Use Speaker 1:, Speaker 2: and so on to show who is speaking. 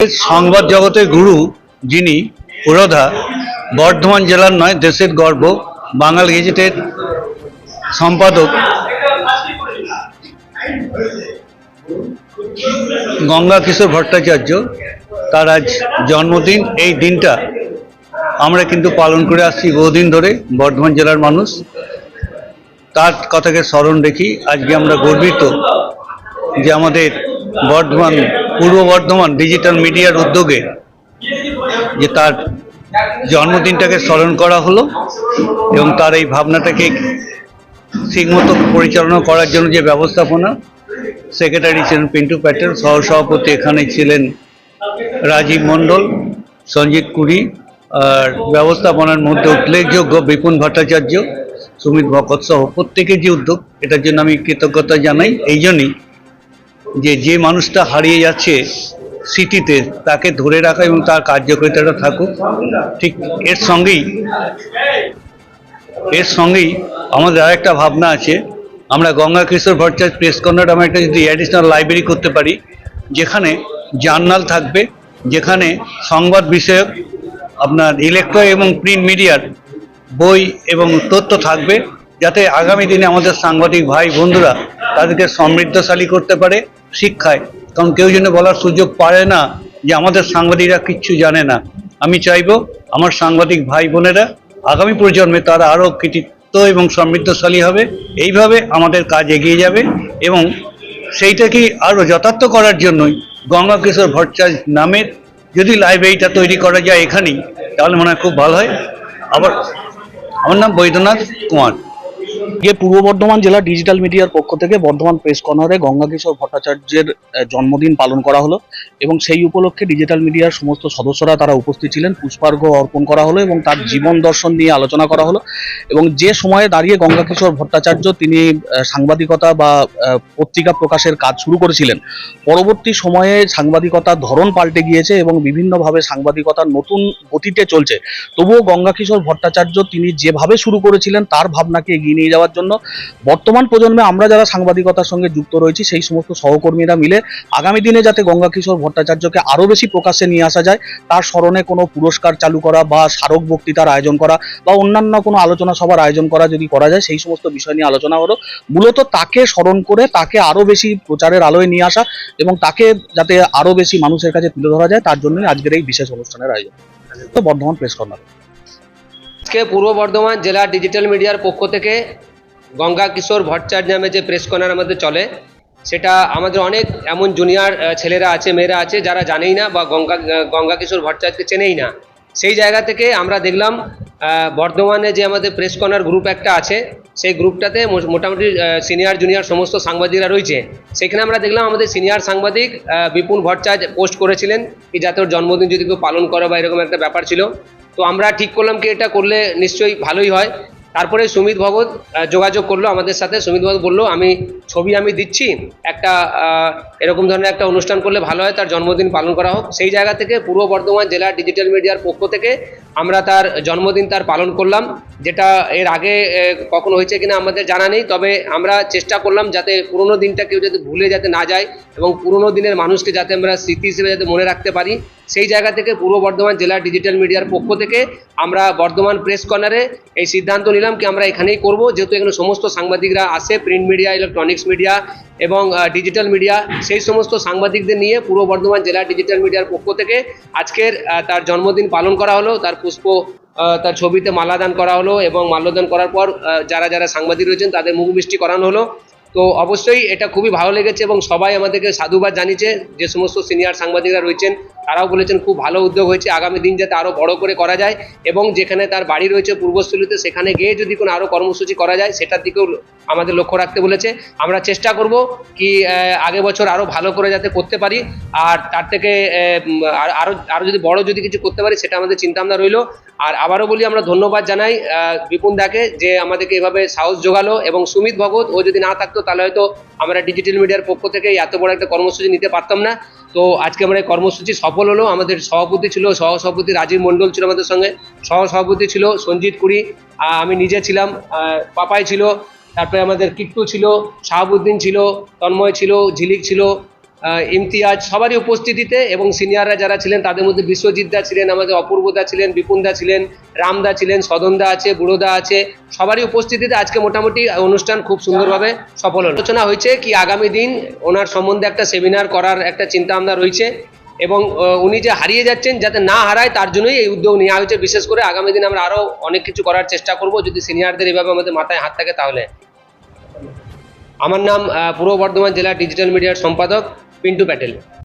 Speaker 1: সংবাদ জগতের গুরু যিনি পুরোধা, বর্ধমান জেলার নয় দেশের গর্ব, বাঙাল গেজেটের সম্পাদক গঙ্গা কিশোর ভট্টাচার্য, তার আজ জন্মদিন। এই দিনটা আমরা কিন্তু পালন করে আসছি বহুদিন ধরে, বর্ধমান জেলার মানুষ তার কথাকে স্মরণ রেখি আজকে আমরা গর্বিত যে আমাদের পূর্ব বর্ধমান ডিজিটাল মিডিয়ার উদ্যোগে যে তার জন্মদিনটাকে স্মরণ করা হলো এবং তার এই ভাবনাটাকে ঠিকমতো পরিচালনা করার জন্য যে ব্যবস্থাপনা, সেক্রেটারি ছিলেন পিন্টু প্যাটেল, সহসভাপতি এখানে ছিলেন রাজীব মণ্ডল, সঞ্জিত কুড়ি, আর ব্যবস্থাপনার মধ্যে উল্লেখযোগ্য বিপুন ভট্টাচার্য, সুমিত ভকত সহ প্রত্যেকের যে উদ্যোগ, এটার জন্য আমি কৃতজ্ঞতা জানাই। এই জন্যই যে মানুষটা হারিয়ে যাচ্ছে স্মৃতিতে, তাকে ধরে রাখা এবং তার কার্যকারিতাটা থাকুক। ঠিক এর সঙ্গেই আমাদের আরেকটা ভাবনা আছে, আমরা গঙ্গা কিশোর ভট্টাচার্য প্রেস কর্নার আমরা একটা যদি অ্যাডিশনাল লাইব্রেরি করতে পারি, যেখানে জার্নাল থাকবে, যেখানে সংবাদ বিষয়ক আপনার ইলেকট্রনিক এবং প্রিন্ট মিডিয়ার বই এবং তথ্য থাকবে, যাতে আগামী দিনে আমাদের সাংবাদিক ভাই বন্ধুরা তাদেরকে সমৃদ্ধশালী করতে পারে শিক্ষায়। কারণ কেউ যেন বলার সুযোগ পায় না যে আমাদের সাংবাদিকরা কিচ্ছু জানে না। আমি চাইবো আমার সাংবাদিক ভাই বোনেরা আগামী প্রজন্মে তারা আরও কৃতিত্ব এবং সমৃদ্ধশালী হবে। এইভাবে আমাদের কাজ এগিয়ে যাবে এবং সেইটাকে আরও যথার্থ করার জন্যই গঙ্গা কিশোর ভট্টাচার্য নামের যদি লাইব্রেরিটা তৈরি করা যায় এখানেই, তাহলে মনে হয় খুব ভালো হয়। আবার আমার নাম বৈদ্যনাথ কুমার।
Speaker 2: পূর্ব বর্ধমান জেলা ডিজিটাল মিডিয়ার পক্ষ থেকে বর্ধমান প্রেস কর্নারে গঙ্গা কিশোর ভট্টাচার্যের জন্মদিন পালন করা হলো এবং সেই উপলক্ষে ডিজিটাল মিডিয়ার সমস্ত সদস্যরা তারা উপস্থিত ছিলেন। পুষ্পার্ঘ্য অর্পণ করা হলো এবং তার জীবন দর্শন নিয়ে আলোচনা করা হলো। এবং যে সময়ে দাঁড়িয়ে গঙ্গা কিশোর ভট্টাচার্য তিনি সাংবাদিকতা বা পত্রিকা প্রকাশের কাজ শুরু করেছিলেন, পরবর্তী সময়ে সাংবাদিকতার ধরন পাল্টে গিয়েছে এবং বিভিন্নভাবে সাংবাদিকতার নতুন গতিতে চলছে। তবুও গঙ্গা কিশোর ভট্টাচার্য তিনি যেভাবে শুরু করেছিলেন তার ভাবনাকে এগিয়ে নিয়ে যাওয়ার জন্য বর্তমান প্রজন্মে আমরা যারা সাংবাদিকতার সঙ্গে যুক্ত রয়েছি সেই সমস্ত সহকর্মীরা মিলে আগামী দিনে যাতে গঙ্গা কিশোর ভট্টাচার্যকে আরো বেশি প্রকাশ্যে নিয়ে আসা যায়, তার স্মরণে কোনো পুরস্কার চালু করা বা স্মারক বক্তৃতার আয়োজন করা বা অন্যান্য কোনো আলোচনা সভার আয়োজন করা যদি করা যায়, সেই সমস্ত বিষয় নিয়ে আলোচনা হলো। মূলত তাকে স্মরণ করে তাকে আরো বেশি প্রচারের আলোয় নিয়ে আসা এবং তাকে যাতে আরো বেশি মানুষের কাছে তুলে ধরা যায়, তার জন্যই আজকের এই বিশেষ অনুষ্ঠানের আয়োজন। তো বর্ধমান প্রেস কর্নার
Speaker 3: আজকে পূর্ব বর্ধমান জেলা ডিজিটাল মিডিয়ার পক্ষ থেকে গঙ্গা কিশোর ভট্টাচার্য নামে যে প্রেস কর্নার আমাদের চলে, সেটা আমাদের অনেক এমন জুনিয়র ছেলেরা আছে, মেয়েরা আছে যারা জানেই না বা গঙ্গা কিশোর ভট্টাচার্যকে চেনেই না। সেই জায়গা থেকে আমরা দেখলাম বর্ধমানে যে আমাদের প্রেস কর্নার গ্রুপ একটা আছে, সেই গ্রুপটাতে মোটামুটি সিনিয়র জুনিয়র সমস্ত সাংবাদিকরা রয়েছে। সেখানে আমরা দেখলাম আমাদের সিনিয়র সাংবাদিক বিপুন ভট্টাচার্য পোস্ট করেছিলেন কি যাতে ওর জন্মদিন যদি কেউ পালন করে বা এরকম একটা ব্যাপার ছিল। তো আমরা ঠিক করলাম কি এটা করলে নিশ্চয়ই ভালোই হয়। তারপরে সুমিত ভগত যোগাযোগ করলো আমাদের সাথে। সুমিত ভগত বললো ছবি আমি দিচ্ছি, একটা এরকম ধরনের একটা অনুষ্ঠান করলে ভালো হয়, তার জন্মদিন পালন করা হোক। সেই জায়গা থেকে পূর্ব বর্ধমান জেলা ডিজিটাল মিডিয়ার পক্ষ থেকে আমরা তার জন্মদিন পালন করলাম, যেটা এর আগে কখনো হয়েছে কিনা আমাদের জানা নেই। তবে আমরা চেষ্টা করলাম যাতে পুরোনো দিনটা কেউ যাতে ভুলে যাতে না যায় এবং পুরোনো দিনের মানুষকে যাতে আমরা স্মৃতি হিসেবে যাতে মনে রাখতে পারি, সেই জায়গা থেকে পূর্ব বর্ধমান জেলা ডিজিটাল মিডিয়ার পক্ষ থেকে আমরা বর্ধমান প্রেস কর্নারে এই সিদ্ধান্ত নিলাম কি আমরা এখানেই করব, যেহেতু এখানে সমস্ত সাংবাদিকরা আসে, প্রিন্ট মিডিয়া, ইলেকট্রনিক্স মিডিয়া এবং ডিজিটাল মিডিয়া, সেই সমস্ত সাংবাদিকদের নিয়ে পূর্ব বর্ধমান জেলা ডিজিটাল মিডিয়ার পক্ষ থেকে আজকের তার জন্মদিন পালন করা হলো। তার ছবিতে মালাদান করা হলো এবং মাল্যদান করার পর যারা যারা সাংবাদিক রয়েছেন তাদের মুখ মিষ্টি করানো হলো। তো অবশ্যই এটা খুবই ভালো লেগেছে এবং সবাই আমাদেরকে সাধুবাদ জানিয়েছে। যে সমস্ত সিনিয়র সাংবাদিকরা রয়েছেন তারাও বলেছেন খুব ভালো উদ্যোগ হয়েছে, আগামী দিন যাতে আরও বড় করে করা যায় এবং যেখানে তার বাড়ি রয়েছে পূর্বস্থলীতে সেখানে গিয়ে যদি কোনো আরও কর্মসূচি করা যায় সেটার দিকেও আমাদের লক্ষ্য রাখতে বলেছে। আমরা চেষ্টা করব কি আগের বছর আরও ভালো করে যাতে করতে পারি, আর তার থেকে আরও যদি বড় যদি কিছু করতে পারি সেটা আমাদের চিন্তাভাবনা রইল। আর আবারও বলি আমরা ধন্যবাদ জানাই বিপুন দাকে যে আমাদেরকে এভাবে সাহস জোগালো, এবং সুমিত ভগত ও যদি না থাকতো তাহলে হয়তো আমরা ডিজিটাল মিডিয়ার পক্ষ থেকে এত বড় একটা কর্মসূচি নিতে পারতাম না। তো আজকে আমরা এই কর্মসূচি সফল হলো। আমাদের সভাপতি ছিল, সহসভাপতি রাজীব মণ্ডল ছিল আমাদের সঙ্গে, সহসভাপতি ছিল সঞ্জিত কুড়ি, আমি নিজে ছিলাম, পাপাই ছিল, তারপরে আমাদের কিট্টু ছিল, শাহাবুদ্দিন ছিল, তন্ময় ছিল, ঝিলিক ছিল, ইমতিয়াজ সবারই উপস্থিতিতে এবং সিনিয়ররা যারা ছিলেন তাদের মধ্যে বিশ্বজিৎ দা ছিলেন, আমাদের অপূর্বদা ছিলেন, বিপুনদা ছিলেন, রামদা ছিলেন, সদনদা আছে, বুড়োদা আছে, সবারই উপস্থিতিতে আজকে মোটামুটি অনুষ্ঠান খুব সুন্দরভাবে সফল হলো। আলোচনা হয়েছে কি আগামী দিন ওনার সম্বন্ধে একটা সেমিনার করার একটা চিন্তা ভাবনা রয়েছে এবং উনি যে হারিয়ে যাচ্ছেন যাতে না হারায় তার জন্যই এই উদ্যোগ নেওয়া হয়েছে। বিশেষ করে আগামী দিন আমরা আরও অনেক কিছু করার চেষ্টা করব যদি সিনিয়রদের এভাবে আমাদের মাথায় হাত থাকে তাহলে। আমার নাম পূর্ব বর্ধমান জেলা ডিজিটাল মিডিয়ার সম্পাদক পিন্টু প্যাটেল।